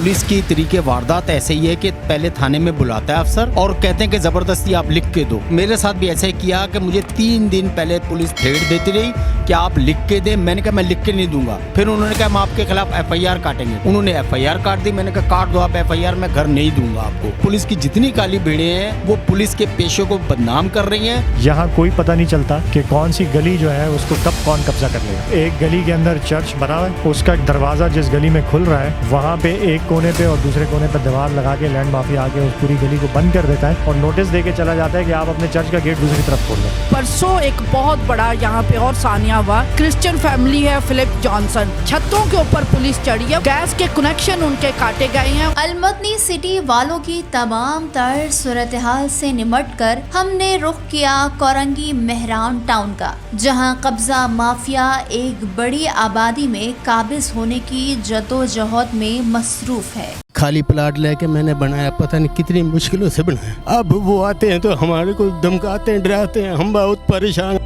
Police की तरीके वारदात ऐसे ही है कि पहले थाने में बुलाता है अफसर और कहते हैं कि जबरदस्ती आप लिख के दो। मेरे साथ भी ऐसे किया कि मुझे 3 दिन पहले पुलिस थ्रेट देती रही कि आप लिख के दे। मैंने कहा मैं लिख के नहीं दूंगा। फिर उन्होंने कहा हम आपके खिलाफ FIR काटेंगे। उन्होंने FIR काट दी। मैंने कहा काट दो आप FIR, मैं घर नहीं दूंगा आपको। पुलिस की जितनी काली भीड़ें हैं वो पुलिस के पेशे को बदनाम कर रही हैं। यहाँ कोई पता नहीं चलता कि कौन सी गली जो है उसको कब कौन कब्जा कर लेगा। एक गली के अंदर चर्च बना हुआ है, उसका दरवाजा जिस गली में खुल रहा है वहाँ पे एक कोने पे और दूसरे कोने पे दीवार लगा के लैंड माफिया आके उस पूरी गली को बंद कर देता है और नोटिस दे के चला जाता है कि आप अपने चर्च का गेट दूसरी तरफ खोल लें। परसों एक बहुत बड़ा यहाँ पे और सानिया हुआ, क्रिश्चियन फैमिली है फिलिप जॉनसन, छतों के ऊपर पुलिस चढ़ी है, गैस के कनेक्शन उनके काटे गए हैं। अलमदनी सिटी वालों की तमाम तर सूरत हाल से निमट कर हमने रुख किया कोरंगी मेहरान टाउन का, जहाँ कब्जा माफिया एक बड़ी आबादी में काबिज होने की जद्दोजहद में मसरूफ है। खाली प्लाट लेके मैंने बनाया, पता नहीं कितनी मुश्किलों से बनाया। अब वो आते हैं तो हमारे को धमकाते हैं, डराते हैं, हम बहुत परेशान।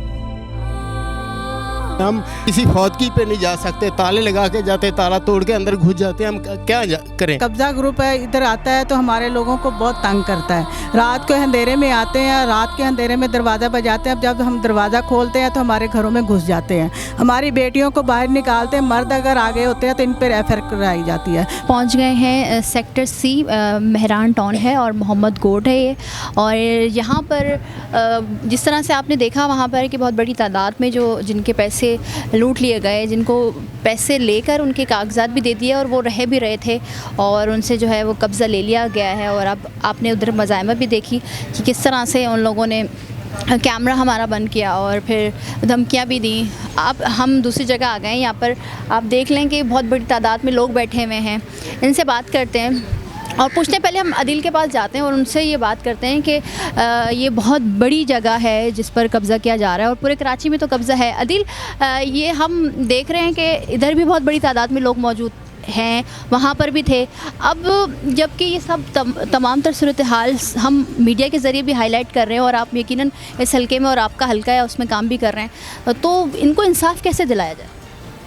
हम किसी फौतगी पे नहीं जा सकते, ताले लगा के जाते, ताला तोड़ के अंदर घुस जाते हैं, हम क्या करें। कब्जा ग्रुप है, इधर आता है तो हमारे लोगों को बहुत तंग करता है। रात को अंधेरे में आते हैं, रात के अंधेरे में दरवाज़ा बजाते हैं। अब जब हम दरवाज़ा खोलते हैं तो हमारे घरों में घुस जाते हैं, हमारी बेटियों को बाहर निकालते हैं। मर्द अगर आगे होते हैं तो इन पर FIR कराई जाती है। पहुंच गए हैं सेक्टर C, मेहरान टाउन है और मोहम्मद गोड है ये। और यहाँ पर जिस तरह से आपने देखा वहाँ पर कि बहुत बड़ी तादाद में जो जिनके पैसे लूट लिए गए, जिनको पैसे लेकर उनके कागजात भी दे दिए और वो रह भी रहे थे और उनसे जो है वो कब्ज़ा ले लिया गया है। और अब आपने उधर मज़ाहमत भी देखी कि किस तरह से उन लोगों ने कैमरा हमारा बंद किया और फिर धमकियाँ भी दी। अब हम दूसरी जगह आ गए हैं, यहाँ पर आप देख लें कि बहुत बड़ी तादाद में लोग बैठे हुए हैं। इनसे बात करते हैं और पूछते हैं, पहले हम अदिल के पास जाते हैं और उनसे ये बात करते हैं कि ये बहुत बड़ी जगह है जिस पर कब्ज़ा किया जा रहा है और पूरे कराची में तो कब्ज़ा है। अदिल, ये हम देख रहे हैं कि इधर भी बहुत बड़ी तादाद में लोग मौजूद हैं, वहाँ पर भी थे। अब जबकि ये सब तमाम तर सूरत हाल हम मीडिया के ज़रिए भी हाईलाइट कर रहे हैं और आप यकीनन इस हल्के में और आपका हल्का है उसमें काम भी कर रहे हैं, तो इनको इंसाफ कैसे दिलाया जाए?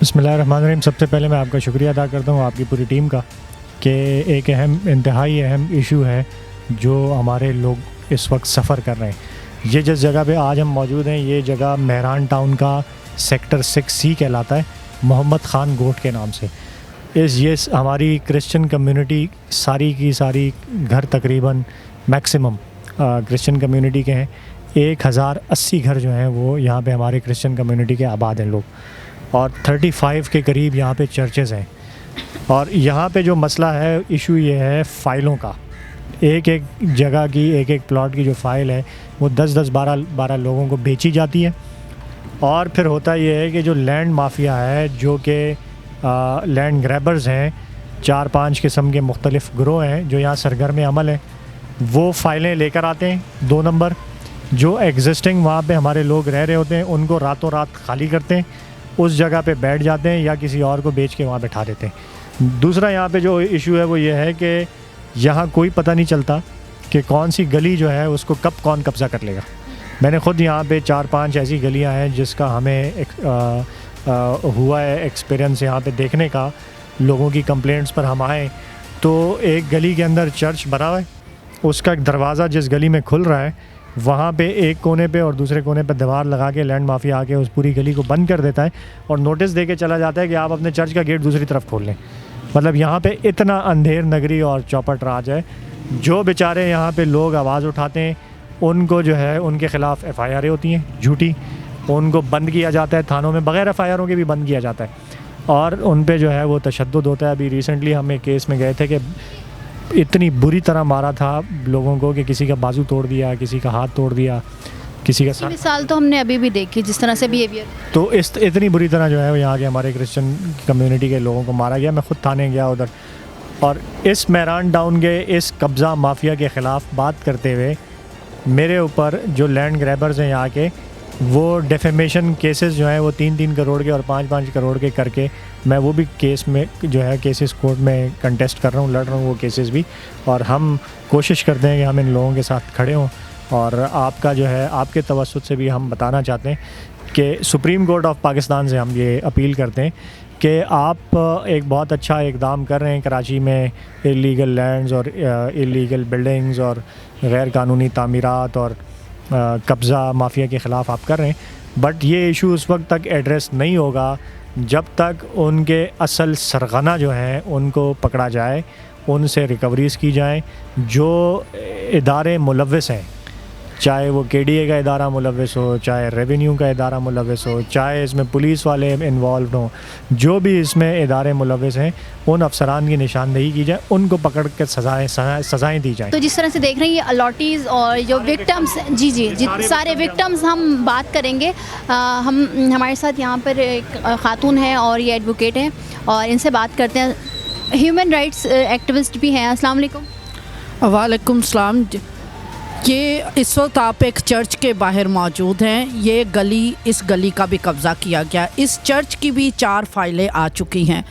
बिस्मिल्लाहिर्रहमानिर्रहीम। सबसे पहले मैं आपका शुक्रिया अदा करता हूँ आपकी पूरी टीम का कि एक इंतहाई अहम इशू है जो हमारे लोग इस वक्त सफ़र कर रहे हैं। ये जिस जगह पे आज हम मौजूद हैं ये जगह मेहरान टाउन का सेक्टर 6C कहलाता है, मोहम्मद ख़ान गोट के नाम से। ये हमारी क्रिश्चियन कम्युनिटी सारी की सारी घर तकरीबन मैक्सिमम क्रिश्चियन कम्युनिटी के हैं। 1080 घर जो हैं वो यहाँ पे हमारे क्रिश्चियन कम्युनिटी के आबाद हैं लोग और 35 के करीब यहाँ पे चर्चेज़ हैं। और यहाँ पे जो मसला है, इशू ये है फ़ाइलों का। एक एक जगह की, एक एक प्लॉट की जो फ़ाइल है वो 10-10, 12-12 लोगों को बेची जाती है। और फिर होता ये है कि जो लैंड माफिया है, जो कि लैंड ग्रैबर्स हैं, 4-5 किस्म के मुख्तलिफ़ ग्रोह हैं जो यहाँ सरगर्म अमल हैं, वो फ़ाइलें लेकर आते हैं। 2 नंबर, जो एग्जिस्टिंग वहाँ पे हमारे लोग रह रहे होते हैं उनको रातों रात खाली करते हैं, उस जगह पे बैठ जाते हैं या किसी और को बेच के वहाँ बैठा देते हैं। दूसरा यहाँ पे जो इशू है वो ये है कि यहाँ कोई पता नहीं चलता कि कौन सी गली जो है उसको कब कौन कब्ज़ा कर लेगा। मैंने ख़ुद यहाँ पे 4-5 ऐसी गलियाँ हैं जिसका हमें हुआ है एक्सपीरियंस यहाँ पे देखने का। लोगों की कंप्लेंट्स पर हम आए तो एक गली के अंदर चर्च बना हुआ है, उसका दरवाज़ा जिस गली में खुल रहा है वहाँ पे एक कोने पे और दूसरे कोने पे दीवार लगा के लैंड माफिया आके उस पूरी गली को बंद कर देता है और नोटिस दे के चला जाता है कि आप अपने चर्च का गेट दूसरी तरफ खोल लें। मतलब यहाँ पे इतना अंधेर नगरी और चौपट राज है। जो बेचारे यहाँ पे लोग आवाज़ उठाते हैं उनको जो है उनके ख़िलाफ़ FIR होती हैं झूठी, उनको बंद किया जाता है थानों में, बग़ैर FIR के भी बंद किया जाता है और उन पे जो है वो तशद्दुद होता है। अभी रिसेंटली हम एक केस में गए थे कि इतनी बुरी तरह मारा था लोगों को कि किसी का बाजू तोड़ दिया, किसी का हाथ तोड़ दिया, किसी का सर। मिसाल तो हमने अभी भी देखी जिस तरह से बिहेवियर, तो इतनी बुरी तरह जो है यहाँ के हमारे क्रिश्चियन कम्युनिटी के लोगों को मारा गया। मैं ख़ुद थाने गया उधर और इस मेहरान टाउन के इस कब्ज़ा माफिया के ख़िलाफ़ बात करते हुए मेरे ऊपर जो लैंड ग्रैबर्स हैं यहाँ के, वो डेफेमेशन केसेस जो हैं वो 3-3 करोड़ के और 5-5 करोड़ के करके मैं वो भी केस में जो है केसेस कोर्ट में कंटेस्ट कर रहा हूँ, लड़ रहा हूँ वो केसेस भी। और हम कोशिश करते हैं कि हम इन लोगों के साथ खड़े हों और आपका जो है आपके तवस्सुत से भी हम बताना चाहते हैं कि सुप्रीम कोर्ट ऑफ पाकिस्तान से हम ये अपील करते हैं कि आप एक बहुत अच्छा इकदाम कर रहे हैं कराची में इलीगल लैंड्स और इलीगल बिल्डिंग्स और गैर कानूनी तामीरात और कब्ज़ा माफिया के ख़िलाफ़ आप कर रहे हैं, बट ये इशू उस वक्त तक एड्रेस नहीं होगा जब तक उनके असल सरगना जो हैं उनको पकड़ा जाए, उनसे रिकवरीज़ की जाएं। जो इदारे मुलव्वस हैं, चाहे वो KDA का इदारा मुलव्वस हो, चाहे रेवेन्यू का इदारा मुलव्वस हो, चाहे इसमें पुलिस वाले इन्वॉल्व हों, जो भी इसमें इदारे मुलव्वस हैं उन अफसरान की निशानदेही की जाए, उनको पकड़ कर सज़ाएँ दी जाएँ। तो जिस तरह से देख रहे हैं ये अलॉटीज़ और जो विक्टम्स, जी सारे विक्टम्स हम बात करेंगे। हमारे साथ यहाँ पर एक खातून है और ये एडवोकेट हैं और इनसे बात करते हैं। ह्यूमन राइट्स एक्टिविस्ट भी हैं। अस्सलाम वालेकुम। वालेकुम सलाम। ये इस वक्त आप एक चर्च के बाहर मौजूद हैं। ये गली, इस गली का भी कब्ज़ा किया गया। इस चर्च की भी 4 फाइलें आ चुकी हैं।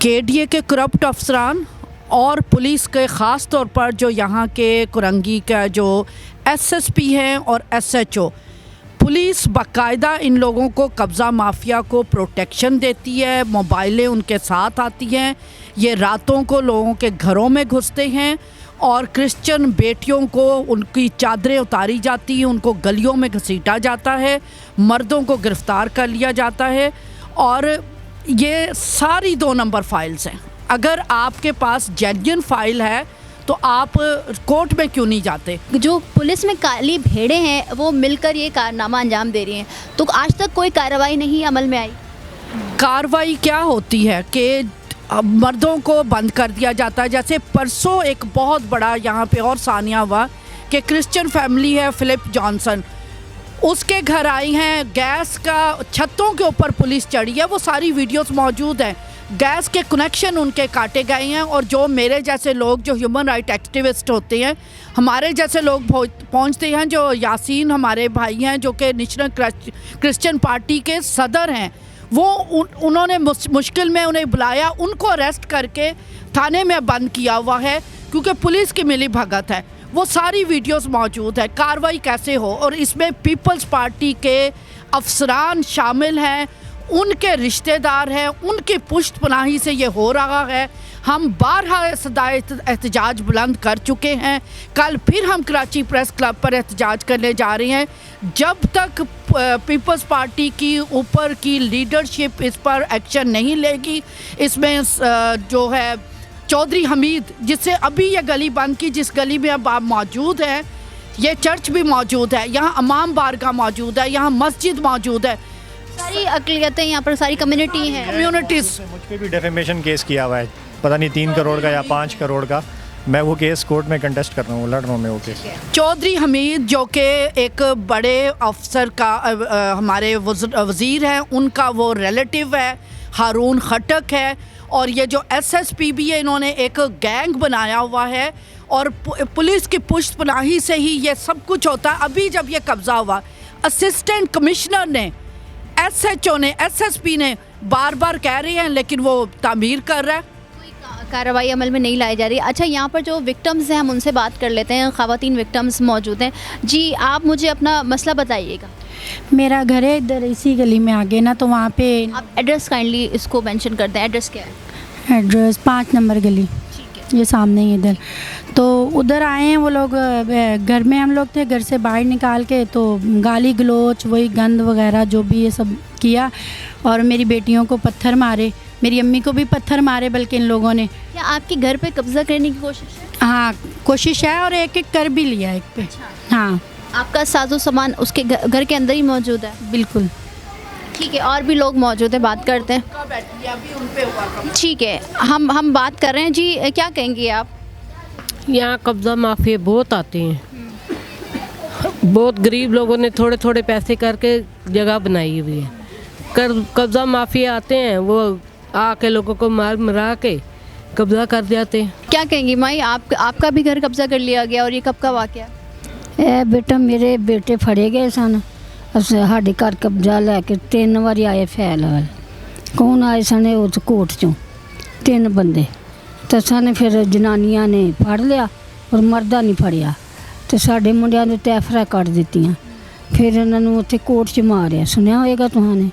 KDA के करप्ट अफसरान और पुलिस के ख़ास तौर पर जो यहाँ के कुरंगी का जो SSP हैं और SHO, पुलिस बाकायदा इन लोगों को कब्ज़ा माफिया को प्रोटेक्शन देती है, मोबाइलें उनके साथ आती हैं, ये रातों को लोगों के घरों में घुसते हैं और क्रिश्चियन बेटियों को उनकी चादरें उतारी जाती हैं, उनको गलियों में घसीटा जाता है, मर्दों को गिरफ़्तार कर लिया जाता है। और ये सारी 2 नंबर फाइल्स हैं। अगर आपके पास जेन्युइन फाइल है तो आप कोर्ट में क्यों नहीं जाते? जो पुलिस में काली भेड़ें हैं वो मिलकर ये कारनामा अंजाम दे रही हैं, तो आज तक कोई कार्रवाई नहीं अमल में आई। कार्रवाई क्या होती है कि मर्दों को बंद कर दिया जाता है। जैसे परसों एक बहुत बड़ा यहाँ पे और सानिया हुआ कि क्रिश्चियन फैमिली है फिलिप जॉनसन, उसके घर आई हैं, गैस का छतों के ऊपर पुलिस चढ़ी है। वो सारी वीडियोस मौजूद हैं। गैस के कनेक्शन उनके काटे गए हैं और जो मेरे जैसे लोग जो ह्यूमन राइट एक्टिविस्ट होते हैं, हमारे जैसे लोग पहुंचते हैं, जो यासीन हमारे भाई हैं जो कि नेशनल क्रिश्चियन पार्टी के सदर हैं, वो उन्होंने मुश्किल में उन्हें बुलाया, उनको अरेस्ट करके थाने में बंद किया हुआ है क्योंकि पुलिस की मिली भगत है। वो सारी वीडियोस मौजूद है। कार्रवाई कैसे हो? और इसमें पीपल्स पार्टी के अफसरान शामिल हैं, उनके रिश्तेदार हैं, उनकी पुष्ट पनाही से ये हो रहा है। हम बारहा सदाए एहतजाज बुलंद कर चुके हैं। कल फिर हम कराची प्रेस क्लब पर एहतजाज करने जा रहे हैं। जब तक पीपल्स पार्टी की ऊपर की लीडरशिप इस पर एक्शन नहीं लेगी, इसमें जो है चौधरी हमीद, जिससे अभी ये गली बंद की, जिस गली में अब आप मौजूद हैं, ये चर्च भी मौजूद है, यहाँ इमाम बारगाह मौजूद है, यहाँ मस्जिद मौजूद है, सारी अक़लियतें यहाँ पर, सारी कम्युनिटी हैं, कम्युनिटीज़। मुझ पर भी डेफेमेशन केस किया हुआ है, पता नहीं 3 करोड़ का या 5 करोड़ का। मैं वो केस कोर्ट में कंटेस्ट कर रहा हूँ, लड़ रहा हूँ मैं वो केस। चौधरी हमीद जो कि एक बड़े अफसर का हमारे वज़ीर हैं, उनका वो रिलेटिव है, हारून खटक है। और ये जो SSP भी है, इन्होंने एक गैंग बनाया हुआ है और पुलिस की पुष्ट पनाही से ही ये सब कुछ होता है। अभी जब ये कब्ज़ा हुआ, असिस्टेंट कमिश्नर ने, SHO ने, SSP ने बार बार कह रहे हैं, लेकिन वो तामीर कर रहा है, कोई कार्रवाई अमल में नहीं लाई जा रही। अच्छा, यहाँ पर जो विक्टम्स हैं हम उनसे बात कर लेते हैं। ख़वातीन विक्टम्स मौजूद हैं। जी, आप मुझे अपना मसला बताइएगा। मेरा घर है इधर इसी गली में आगे ना, तो वहाँ पे आप एड्रेस काइंडली इसको मेंशन कर दें। एड्रेस क्या है? एड्रेस 5 नंबर गली, ये सामने ही इधर। तो उधर आए हैं वो लोग, घर में हम लोग थे, घर से बाहर निकाल के तो गाली गलोच, वही गंद वगैरह जो भी ये सब किया और मेरी बेटियों को पत्थर मारे, मेरी अम्मी को भी पत्थर मारे बल्कि इन लोगों ने। क्या आपके घर पे कब्ज़ा करने की कोशिश है? हाँ, कोशिश है और एक कर भी लिया एक पे। हाँ, आपका साजो सामान उसके घर के अंदर ही मौजूद है? बिल्कुल। ठीक है, और भी लोग मौजूद हैं, बात करते हैं। ठीक है, हम बात कर रहे हैं। जी, क्या कहेंगी आप? यहाँ कब्ज़ा माफिया बहुत आते हैं, बहुत गरीब लोगों ने थोड़े थोड़े पैसे करके जगह बनाई हुई है। कब्ज़ा माफिया आते हैं, वो आके लोगों को मार मरा के कब्ज़ा कर जाते हैं। क्या कहेंगी माई, आपका भी घर कब्ज़ा कर लिया गया और ये कब का वाक़या? बेटा, मेरे बेटे फड़े गए सन, साढ़े घर कब्जा लैके 3 वारी आए फैल वाल। कौन आए सन? उस कोर्ट चों 3 बंदे, तो सन फिर जनानियां ने फड़ लिया और मर्दा नहीं फड़िया, तो साढ़े मुंडियां ने तैफरा कट दित्तियां। फिर इन्होंने उत्थे कोर्ट च मारिया, सुनिया होएगा तुहाने,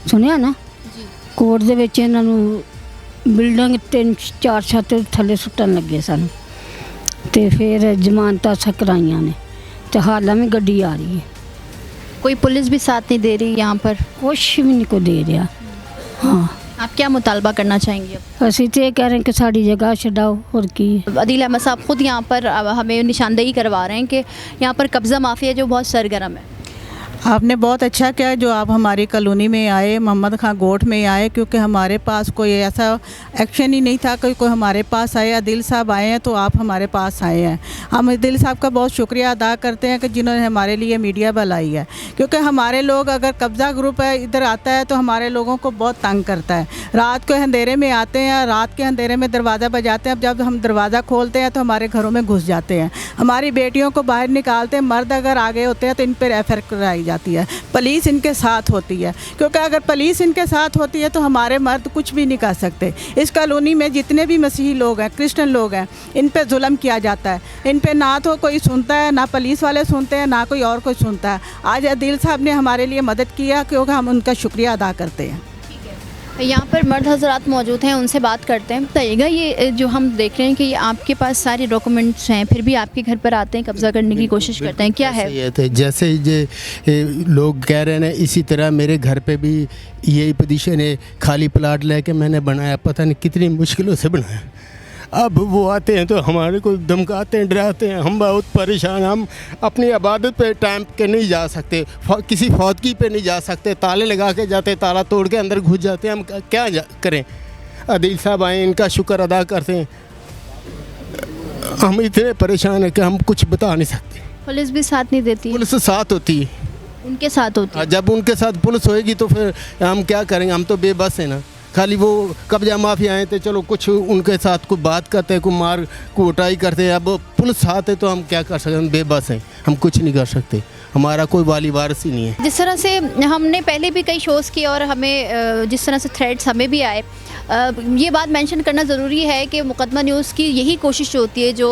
सुनिया ना? ਕੋਰਟ ਦੇ ਵਿੱਚ ਇਹਨਾਂ ਨੂੰ ਬਿਲਡਿੰਗ 3-4 ਛੱਤ ਥੱਲੇ ਸੁੱਟਣ ਲੱਗੇ ਸਨ ਤੇ ਫਿਰ ਜ਼ਮਾਨਤਾਂ ਕਰਾਈਆਂ ਨੇ ਤੇ ਹਾਲਾਂ ਵੀ ਗੱਡੀ ਆ ਰਹੀ ਹੈ। कोई पुलिस भी साथ नहीं दे रही यहाँ पर? ਕੁਛ ਵੀ ਨਹੀਂ ਕੋ ਦੇ ਰਿਹਾ। ਹਾਂ आप क्या मुतालबा करना चाहेंगे अब? ਅਸੀਂ ਤੇ ਇਹ ਕਹਿ ਰਹੇ ਕਿ ਸਾਡੀ ਜਗ੍ਹਾ ਛਡਾਓ, ਹੋਰ ਕੀ ਹੈ। अदील अहमद साहब खुद यहाँ पर हमें निशानदेही करवा रहे हैं कि यहाँ पर कब्ज़ा माफिया जो बहुत सरगर्म है। आपने बहुत अच्छा किया जो आप हमारी कॉलोनी में आए, मोहम्मद खां गोठ में आए, क्योंकि हमारे पास कोई ऐसा एक्शन ही नहीं था कि कोई हमारे पास आए। अदील साहब आए हैं तो आप हमारे पास आए हैं। हम अदील साहब का बहुत शुक्रिया अदा करते हैं कि जिन्होंने हमारे लिए मीडिया बुलाई है, क्योंकि हमारे लोग अगर कब्ज़ा ग्रुप है इधर आता है तो हमारे लोगों को बहुत तंग करता है। रात को अंधेरे में आते हैं, रात के अंधेरे में दरवाज़ा बजाते हैं। अब जब हम दरवाज़ा खोलते हैं तो हमारे घरों में घुस जाते हैं, हमारी बेटियों को बाहर निकालते हैं। मर्द अगर आगे होते हैं तो इन पर एफ कराई जाती है, पुलिस इनके साथ होती है, क्योंकि अगर पुलिस इनके साथ होती है तो हमारे मर्द कुछ भी नहीं कर सकते। इस कॉलोनी में जितने भी मसीही लोग हैं, क्रिश्चियन लोग हैं, इन पे जुल्म किया जाता है। इन पे ना तो कोई सुनता है, ना पुलिस वाले सुनते हैं, ना कोई और कोई सुनता है। आज अदील साहब ने हमारे लिए मदद किया, क्योंकि हम उनका शुक्रिया अदा करते हैं। यहाँ पर मर्द हजरात मौजूद हैं, उनसे बात करते हैं। बताइएगा ये जो हम देख रहे हैं कि ये आपके पास सारे डॉक्यूमेंट्स हैं, फिर भी आपके घर पर आते हैं, कब्ज़ा करने की कोशिश करते हैं, क्या है? ये थे जैसे ये लोग कह रहे हैं, इसी तरह मेरे घर पे भी यही पोजीशन है। खाली प्लाट लेके मैंने बनाया, पता नहीं कितनी मुश्किलों से बनाया। अब वो आते हैं तो हमारे को धमकाते हैं, डराते हैं। हम बहुत परेशान, हम अपनी इबादत पे टाइम के नहीं जा सकते, किसी फौतगी पे नहीं जा सकते, ताले लगा के जाते, ताला तोड़ के अंदर घुस जाते हैं। हम क्या करें? अदील साहब आए, इनका शुक्र अदा करते हैं। हम इतने परेशान हैं कि हम कुछ बता नहीं सकते। पुलिस भी साथ नहीं देती? पुलिस साथ होती है, उनके साथ होती है। जब उनके साथ पुलिस होएगी तो फिर हम क्या करेंगे? हम तो बेबस हैं ना। खाली वो कब्जा माफिया आए थे, चलो कुछ उनके साथ कोई बात करते हैं, कोई मार कुटाई करते हैं। अब पुलिस साथ है तो हम क्या कर सकते हैं? हम बेबस हैं, हम कुछ नहीं कर सकते, हमारा कोई वाली वारिस ही नहीं है। जिस तरह से हमने पहले भी कई शोज़ किए और हमें जिस तरह से थ्रेड्स हमें भी आए, ये बात मेंशन करना ज़रूरी है कि मुकदमा न्यूज़ की यही कोशिश होती है, जो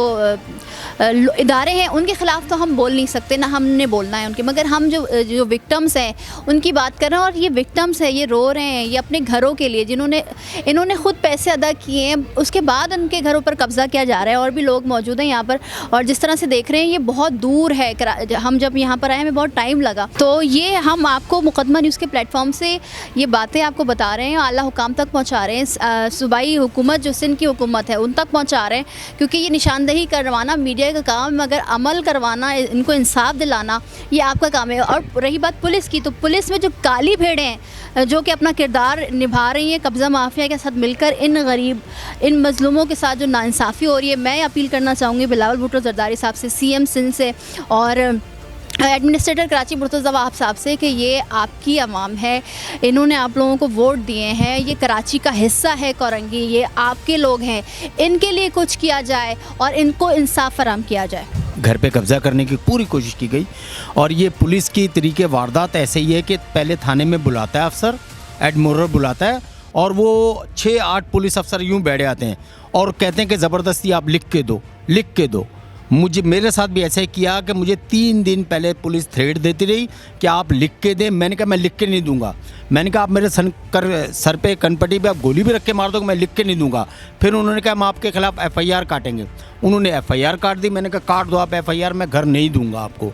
इदारे हैं उनके ख़िलाफ़ तो हम बोल नहीं सकते, ना हमने बोलना है उनके, मगर हम जो विक्टम्स हैं उनकी बात कर रहे हैं। और ये विक्टम्स हैं, ये रो रहे हैं, ये अपने घरों के लिए इन्होंने ख़ुद पैसे अदा किए हैं, उसके बाद उनके घरों पर कब्ज़ा किया जा रहा है। और भी लोग मौजूद हैं यहाँ पर, और जिस तरह से देख रहे हैं ये बहुत दूर है। हम जब यहाँ पर आए हमें बहुत टाइम लगा, तो ये हम आपको मुकदमा न्यूज़ के प्लेटफॉर्म से ये बातें आपको बता रहे हैं, आला हुकाम तक पहुँचा रहे हैं। सूबाई हुकूमत जो सिंध की हुकूमत है उन तक पहुँचा रहे हैं, क्योंकि ये निशानदेही करवाना मीडिया का काम है, मगर अमल करवाना, इनको इंसाफ दिलाना ये आपका काम है। और रही बात पुलिस की, तो पुलिस में जो काली भेड़ें हैं जो कि अपना किरदार निभा रही हैं कब्ज़ा माफिया के साथ मिलकर, इन गरीब, इन मज़लूमों के साथ जो नाइंसाफ़ी हो रही है, मैं अपील करना चाहूँगी बिलावल भुट्टो ज़रदारी साहब से, सीएम सिंध से और एडमिनिस्ट्रेटर कराची मुर्तज़ा वहाब साहब से कि ये आपकी आवाम है, इन्होंने आप लोगों को वोट दिए हैं, ये कराची का हिस्सा है कोरंगी, ये आपके लोग हैं, इनके लिए कुछ किया जाए और इनको इंसाफ फराहम किया जाए। घर पे कब्ज़ा करने की पूरी कोशिश की गई, और ये पुलिस की तरीके वारदात ऐसे ही है कि पहले थाने में बुलाता है अफसर, एडमोरर बुलाता है, और वो 6-8 पुलिस अफसर यूँ बैठे आते हैं और कहते हैं कि ज़बरदस्ती आप लिख के दो। मेरे साथ भी ऐसा ही किया कि मुझे 3 दिन पहले पुलिस थ्रेट देती रही कि आप लिख के दें। मैंने कहा मैं लिख के नहीं दूंगा। मैंने कहा आप मेरे सर पे कनपट्टी पे आप गोली भी रख के मार दो, मैं लिख के नहीं दूंगा। फिर उन्होंने कहा हम आपके खिलाफ़ FIR काटेंगे। उन्होंने FIR काट दी। मैंने कहा काट दो आप FIR, मैं घर नहीं दूंगा आपको।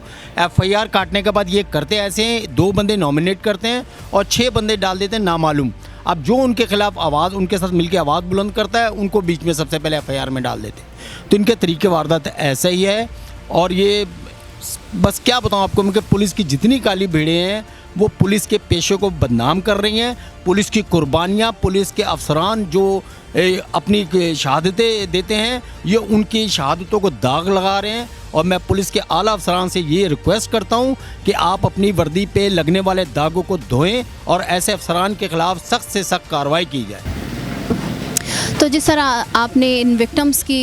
FIR काटने के बाद ये करते ऐसे हैं, 2 बंदे नॉमिनेट करते हैं और 6 बंदे डाल देते हैं नामालूम। अब जो उनके खिलाफ आवाज़, उनके साथ मिलकर आवाज़ बुलंद करता है, उनको बीच में सबसे पहले FIR में डाल देते हैं। तो इनके तरीके वारदात ऐसा ही है। और ये बस क्या बताऊँ आपको, उनके पुलिस की जितनी काली भेड़ें हैं वो पुलिस के पेशे को बदनाम कर रही हैं। पुलिस की कुर्बानियाँ, पुलिस के अफसरान जो अपनी शहादतें देते हैं, ये उनकी शहादतों को दाग लगा रहे हैं। और मैं पुलिस के आला अफसरान से ये रिक्वेस्ट करता हूँ कि आप अपनी वर्दी पे लगने वाले दागों को धोएं और ऐसे अफसरान के ख़िलाफ़ सख्त से सख्त कार्रवाई की जाए। तो जिस तरह आपने इन विक्टम्स की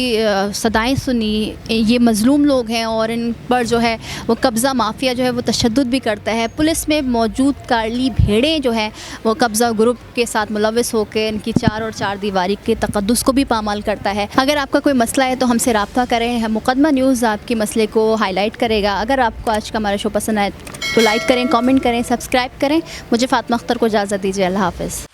सदाएं सुनी, ये मज़लूम लोग हैं और इन पर जो है वो कब्ज़ा माफिया जो है वो तशद्दुद भी करता है। पुलिस में मौजूद काली भेड़ें जो हैं वो कब्ज़ा ग्रुप के साथ मुलविस होकर इनकी 4 और 4 दीवारी के तक़द्दुस को भी पामाल करता है। अगर आपका कोई मसला है तो हमसे रब्ता करें, मुकदमा न्यूज़ आपके मसले को हाईलाइट करेगा। अगर आपको आज का हमारा शो पसंद आए तो लाइक करें, कमेंट करें, सब्सक्राइब करें। मुझे फ़ातिमा अख्तर को इजाज़त दीजिए। अल्लाह हाफ़िज़।